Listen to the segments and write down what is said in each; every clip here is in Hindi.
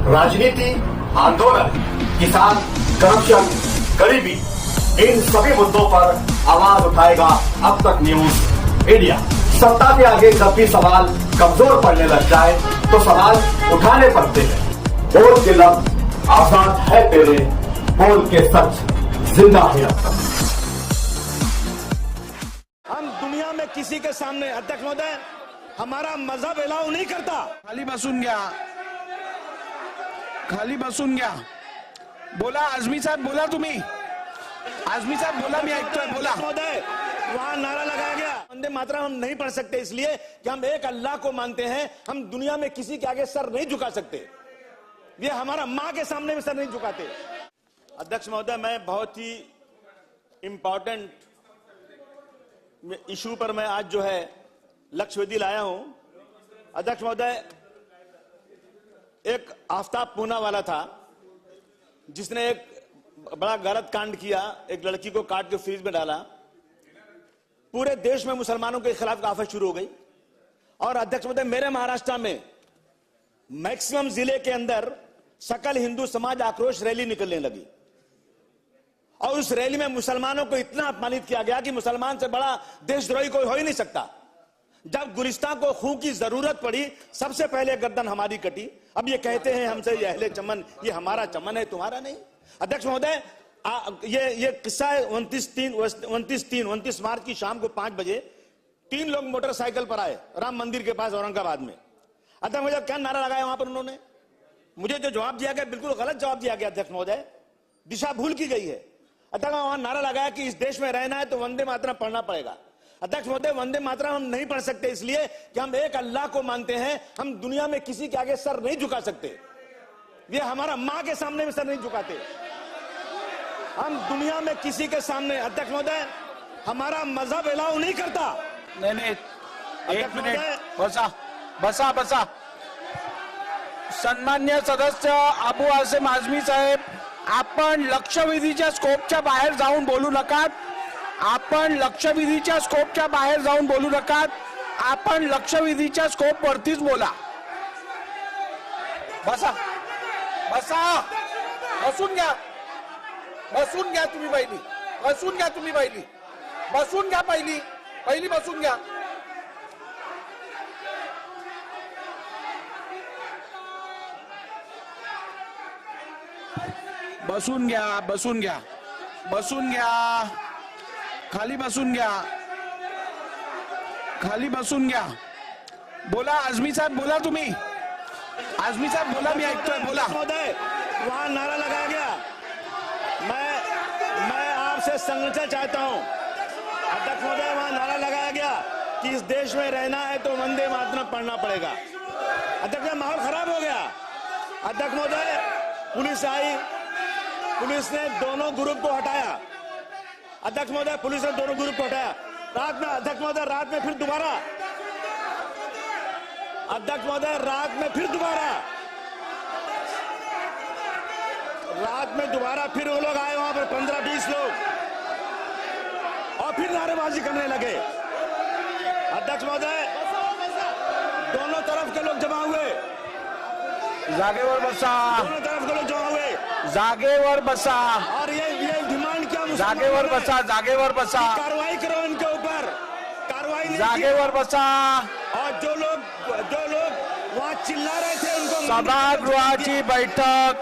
राजनीति, आंदोलन, किसान, करप्शन, गरीबी, इन सभी मुद्दों पर आवाज उठाएगा अब तक न्यूज इंडिया। सत्ता के आगे जब भी सवाल कमजोर पड़ने लग जाए तो सवाल उठाने पड़ते हैं। बोल के लफ्ज आजाद है तेरे, बोल के सच जिंदा है अब तक। हम दुनिया में किसी के सामने, अध्यक्ष महोदय, हमारा मजहब अलाउ नहीं करता। खाली बसून घ्या बोला आझमी साहेब, बोला तुम्ही। आझमी साहेब बोला, मी ऐकतोय, बोला। महोदय, वहां नारा लगाया गया वंदे मातरम हम नहीं पढ़ सकते इसलिए कि हम एक अल्लाह को मानते हैं, हम दुनिया में किसी के आगे सर नहीं झुका सकते। ये हमारा मां के सामने भी सर नहीं झुकाते। अध्यक्ष महोदय, मैं बहुत ही इंपॉर्टेंट इशू पर मैं आज जो है लक्षवेदी लाया हूं। अध्यक्ष महोदय, एक आफ्ताब पूना वाला था जिसने एक बड़ा गलत कांड किया, एक लड़की को काट के फ्रीज में डाला। पूरे देश में मुसलमानों के खिलाफ आफत शुरू हो गई। और अध्यक्ष महोदय, मेरे महाराष्ट्र में मैक्सिमम जिले के अंदर सकल हिंदू समाज आक्रोश रैली निकलने लगी और उस रैली में मुसलमानों को इतना अपमानित किया गया कि मुसलमान से बड़ा देशद्रोही कोई हो ही नहीं सकता। जब गुलिस्तान को खून की जरूरत पड़ी, सबसे पहले गर्दन हमारी कटी। अब ये कहते हैं हमसे, ये अहले चमन, ये हमारा चमन है, तुम्हारा नहीं। अध्यक्ष महोदय, ये किस्सा है 29 मार्च की शाम को 5 बजे 3 लोग मोटरसाइकिल पर आए राम मंदिर के पास औरंगाबाद में। अध्यक्ष महोदय, क्या नारा लगाया वहां पर उन्होंने? मुझे जो जवाब दिया गया, बिल्कुल गलत जवाब दिया गया। अध्यक्ष महोदय, दिशा भूल की गई है। अध्यक्ष, वहां नारा लगाया कि इस देश में रहना है तो वंदे मातरम पढ़ना पड़ेगा। अध्यक्ष महोदय, वंदे मातरम हम नहीं पढ़ सकते इसलिए कि हम एक अल्लाह को मानते हैं, हम दुनिया में किसी के आगे सर नहीं झुका सकते। ये हमारा मां के सामने भी सर नहीं झुकाते। हम दुनिया में किसी के सामने, अध्यक्ष महोदय, हमारा मजहब अलाउ नहीं करता। नहीं, एक मिनिट, बसा। सन्मान्य सदस्य अबू आसिम आझमी साहेब, आपण लक्षवेधीच्या स्कोपच्या बाहेर जाऊन बोलू नका। आपण लक्षवेधीच्या स्कोपच्या बाहेर जाऊन बोलू नका। आपण लक्षवेधीच्या स्कोप वरतीच बोला। बसा, बसून घ्या तुम्ही पहिली, बसून घ्या पहिली बसून घ्या। बसून घ्या खाली बसून घ्या बोला। आझमी साहेब बोला, तुम्ही। आझमी साहेब बोला, मी ऐकतोय, बोला। महोदय, वहां नारा लगाया गया, मैं आपसे संगठन चाहता हूं। अध्यक्ष महोदय, वहां नारा लगाया गया कि इस देश में रहना है तो वंदे मातरम पढ़ना पड़ेगा। अध्यक्ष, माहौल खराब हो गया। अध्यक्ष महोदय, पुलिस आई, पुलिस ने दोनों ग्रुप को हटाया। अध्यक्ष महोदय, पुलिस ने दोनों ग्रुप को हटाया। रात में, अध्यक्ष महोदय, रात में फिर दोबारा, अध्यक्ष महोदय, रात में फिर दोबारा फिर वो लोग आए वहां पर 15-20 लोग और फिर नारेबाजी करने लगे। अध्यक्ष महोदय, दोनों तरफ के लोग जमा हुए। जागेवर बसा, दोनों तरफ के लोग जमा हुए। जागेवर बसा। और ये डिमांड क्या? जागेवर बसा। कार्रवाई करो इनके ऊपर। कार्रवाई नहीं, जागेवर बसा। और जो लोग वहां चिल्ला रहे थे उनको सभागृहाची बैठक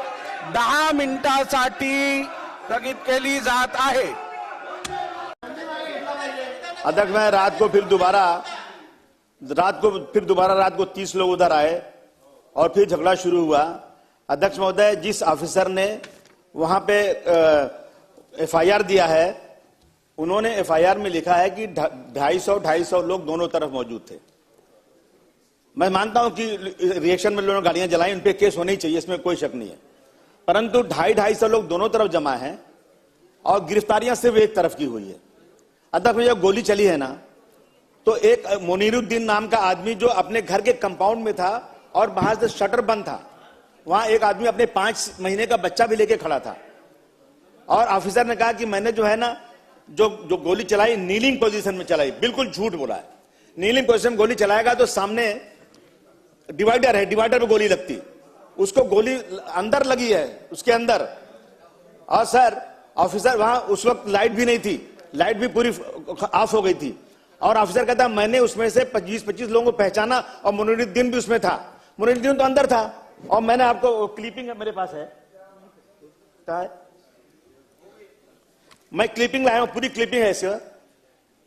10 मिनिटांसाठी स्थगित केली जात आहे। अध्यक्ष, मैं रात को फिर दोबारा रात को 30 लोग उधर आए और फिर झगड़ा शुरू हुआ। अध्यक्ष महोदय, जिस ऑफिसर ने वहां पे एफआईआर दिया है, उन्होंने एफआईआर में लिखा है कि 250 लोग दोनों तरफ मौजूद थे। मैं मानता हूं कि रिएक्शन में लोगों ने गाड़ियां जलाई, उन पे केस होनी चाहिए, इसमें कोई शक नहीं है। परंतु 250 लोग दोनों तरफ जमा हैं और गिरफ्तारियां सिर्फ एक तरफ की हुई है। अध्यक्ष, जब गोली चली है ना, तो एक मोनीरुद्दीन नाम का आदमी जो अपने घर के कंपाउंड में था और बाहर से शटर बंद था, वहां एक आदमी अपने 5 महीने का बच्चा भी लेके खड़ा था। और ऑफिसर ने कहा कि मैंने जो है ना, जो गोली चलाई नीलिंग पोजीशन में चलाई। बिल्कुल झूठ बोला है। नीलिंग पोजीशन में गोली चलाएगा तो सामने डिवाइडर है, डिवाइडर पे गोली लगती। उसको गोली अंदर लगी है, उसके अंदर। और सर ऑफिसर वहां उस वक्त लाइट भी नहीं थी, लाइट भी पूरी ऑफ हो गई थी। और ऑफिसर कहता मैंने उसमें से 25 लोगों को पहचाना और मुनीरुद्दीन भी उसमें था। मुनीरुद्दीन तो अंदर था। और मैंने आपको क्लिपिंग है, मेरे पास है, मैं क्लिपिंग लाया हूं, पूरी क्लिपिंग है इसका।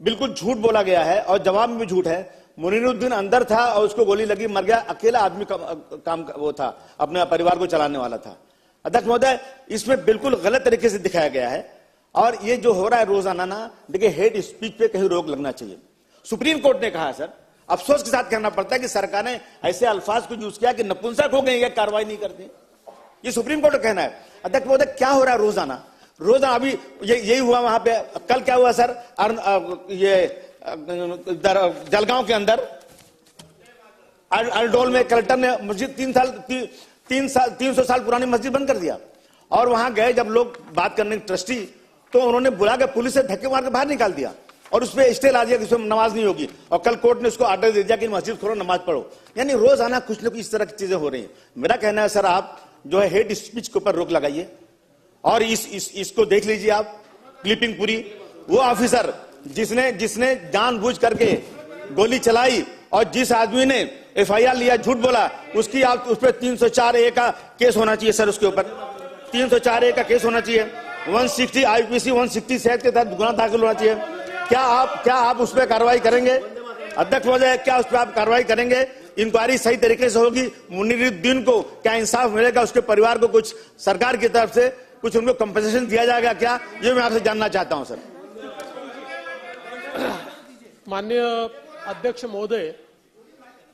बिल्कुल झूठ बोला गया है और जवाब में भी झूठ है। मुनीरुद्दीन अंदर था और उसको गोली लगी, मर गया। अकेला आदमी काम वो था, अपने परिवार को चलाने वाला था। अध्यक्ष महोदय, इसमें बिल्कुल गलत तरीके से दिखाया गया है। और ये जो हो रहा है रोजाना ना, देखिए हेट स्पीच पे कहीं रोक लगना चाहिए। सुप्रीम कोर्ट ने कहा सर, अफसोस के साथ कहना पड़ता है कि सरकार ने ऐसे अल्फाज को यूज किया कि नपुंसक हो गए, कार्रवाई नहीं करती। ये सुप्रीम कोर्ट का कहना है। अध्यक्ष महोदय, क्या हो रहा है रोजाना रोजाना? अभी यही हुआ वहां पे। कल क्या हुआ सर, ये जलगांव के अंदर अल्डोल में कलेक्टर ने मस्जिद 300 साल पुरानी मस्जिद बंद कर दिया। और वहां गए जब लोग बात करने ट्रस्टी, तो उन्होंने बुला के पुलिस से धक्के मार के बाहर निकाल दिया और उस पर स्टे ला दिया कि इसमें नमाज नहीं होगी। और कल कोर्ट ने उसको ऑर्डर दे दिया कि मस्जिद खोलो, नमाज पढ़ो। यानी रोजाना कुछ न कुछ इस तरह की चीजें हो रही हैं। मेरा कहना है सर, आप जो है हेट स्पीच के ऊपर रोक लगाइए। और इसको देख लीजिए आप, क्लिपिंग पूरी। वो ऑफिसर जिसने जानबूझ करके गोली चलाई और जिस आदमी ने एफआईआर लिया, झूठ बोला, उसकी आप उस पर 304A का केस होना चाहिए सर। उसके ऊपर 304A का केस होना चाहिए। 160 IPC 167 के तहत गुना दाखिल होना चाहिए। क्या आप उस पर कार्रवाई करेंगे अध्यक्ष महोदय? क्या उस पर आप कार्रवाई करेंगे? इंक्वायरी सही तरीके से होगी? मुनीरुद्दीन को क्या इंसाफ मिलेगा? उसके परिवार को कुछ सरकार की तरफ से कुछ उनको कंपनसेशन दिया जाएगा क्या? ये मैं आपसे जानना चाहता हूं सर। माननीय अध्यक्ष महोदय,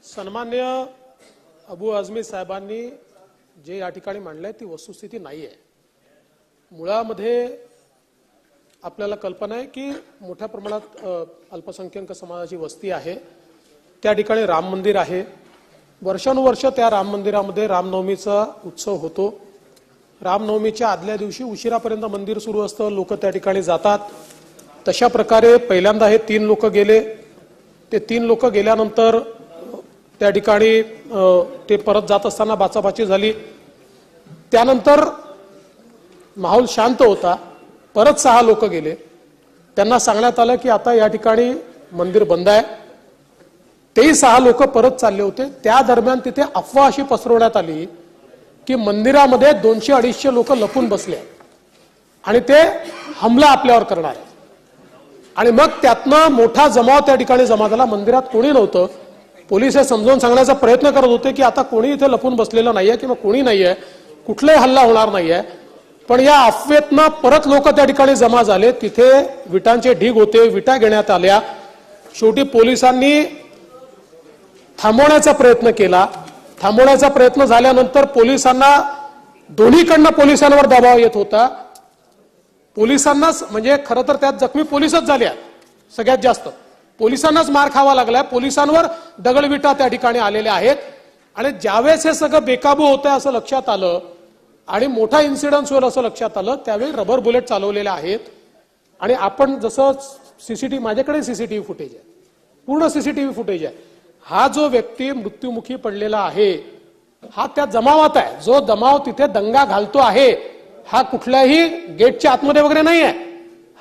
सन्मान्य अबू आझमी साहेबांनी जे या ठिकाणी मांडलंय ती वस्तुस्थिती नाही आहे। मुळामध्ये आपल्याला कल्पना आहे की मोठ्या प्रमाणात अल्पसंख्याक समाजाची वस्ती आहे। त्या ठिकाणी राम मंदिर आहे। वर्षानुवर्ष त्या राम मंदिरामध्ये रामनवमीचा उत्सव होतो। रामनवमीच्या आदल्या दिवशी उशिरापर्यंत मंदिर सुरू असतं, लोक त्या ठिकाणी जातात। तशा प्रकारे पहिल्यांदा हे 3 लोक गेले। ते 3 लोक गेल्यानंतर त्या ठिकाणी ते परत जात असताना बाचाबाची झाली। त्यानंतर माहोल शांत होता। परत 6 लोक गेले। त्यांना सांगण्यात आलं की आता या ठिकाणी मंदिर बंद आहे। तेही 6 लोक परत चालले होते। त्या दरम्यान तिथे अफवा अशी पसरवण्यात आली की मंदिरामध्ये 200-250 लोक लपून बसले आणि ते हमला आपल्यावर करणार आहेत। आणि मग त्यातनं मोठा जमाव त्या ठिकाणी जमा झाला। मंदिरात कोणी नव्हतं। पोलीस हे समजावून सांगण्याचा प्रयत्न करत होते की आता कोणी इथे लपून बसलेलं नाहीये किंवा कोणी नाहीये, कुठलाही हल्ला होणार नाहीये। पण या अफवेतनं परत लोक त्या ठिकाणी जमा झाले। तिथे विटांचे ढीग होते, विटा घेण्यात आल्या। शेवटी पोलिसांनी थांबवण्याचा प्रयत्न केला। थांबवण्याचा प्रयत्न झाल्यानंतर पोलिसांना दोन्हीकडनं पोलिसांवर दबाव येत होता। पोलिसांनाच म्हणजे खरं तर त्यात जखमी पोलिसच झाल्या सगळ्यात जास्त। पोलिसांनाच मार खावा लागलाय। पोलिसांवर दगडविटा त्या ठिकाणी आलेल्या आहेत। आणि ज्यावेळेस हे सगळं बेकाबू होतंय असं लक्षात आलं आणि मोठा इन्सिडेंट होईल असं लक्षात आलं, त्यावेळी रबर बुलेट चालवलेले आहेत। आणि आपण जसं सीसीटीव्ही, माझ्याकडे सीसीटीव्ही फुटेज आहे, पूर्ण सीसीटीव्ही फुटेज आहे। हा जो व्यक्ती मृत्युमुखी पडलेला आहे हा त्या जमावात आहे। जो जमाव तिथे दंगा घालतो आहे हा कुठल्याही गेटच्या आतमध्ये वगैरे नाही आहे,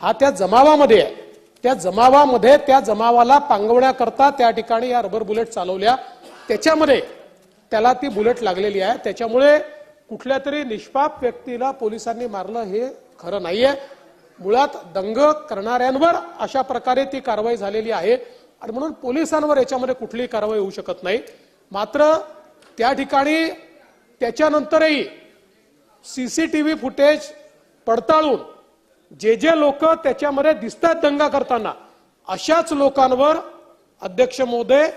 हा त्या जमावामध्ये आहे। त्या जमावामध्ये त्या जमावाला पांगवण्याकरता त्या ठिकाणी या रबर बुलेट चालवल्या। त्याच्यामध्ये त्याला ती बुलेट लागलेली आहे। त्याच्यामुळे कुठल्या तरी निष्पाप व्यक्तीला पोलिसांनी मारलं हे खरं नाहीये। मुळात दंग करणाऱ्यांवर अशा प्रकारे ती कारवाई झालेली आहे आणि म्हणून पोलिसांवर याच्यामध्ये कुठलीही कारवाई होऊ शकत नाही। मात्र त्या ठिकाणी त्याच्यानंतरही सीसीटीव्ही फुटेज पडताळून जे लोक त्याच्यामध्ये दिसतात दंगा करताना अशाच लोकांवर अध्यक्ष महोदय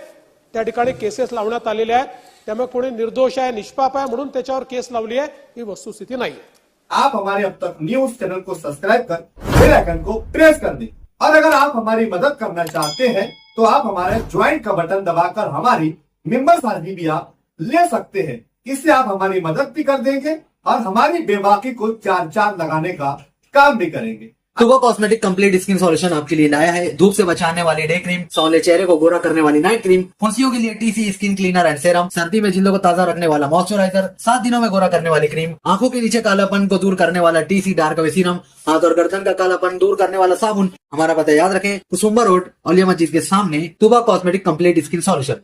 त्या ठिकाणी केसेस लावण्यात आलेले आहेत। त्यामुळे कोणी निर्दोष आहे, निष्पाप आहे म्हणून त्याच्यावर केस लावली आहे ही वस्तुस्थिती नाही। आप हमारे अब तक न्यूज चैनल को सब्सक्राइब कर बेल आइकन को प्रेस कर दें। और अगर आप हमारी मदद करना चाहते हैं तो आप हमारे ज्वाइन का बटन दबाकर हमारी मेंबर्स आईडी भी आप ले सकते हैं। इससे आप हमारी मदद भी कर देंगे और हमारी बेबाकी को 4 चांद लगाने का काम भी करेंगे। तुबा कॉस्मेटिक कंप्लीट स्किन सॉल्यूशन आपके लिए लाया है धूप से बचाने वाली डे क्रीम, सौले चेहरे को गोरा करने वाली नाइट क्रीम, फुंसियों के लिए TC skin cleaner and serum, सर्दी में जिल्दों को ताजा रखने वाला मॉइस्चराइजर, 7 दिनों में गोरा करने वाली क्रीम, आंखों के नीचे कालापन को दूर करने वाला टीसी डार्क वे सीरम, हाथ और गर्दन का कालापन दूर करने वाला साबुन। हमारा पता याद रखें, कुसुम्बा रोड, औलिया मस्जिद के सामने, तुबा कॉस्मेटिक कंप्लीट स्किन सॉल्यूशन।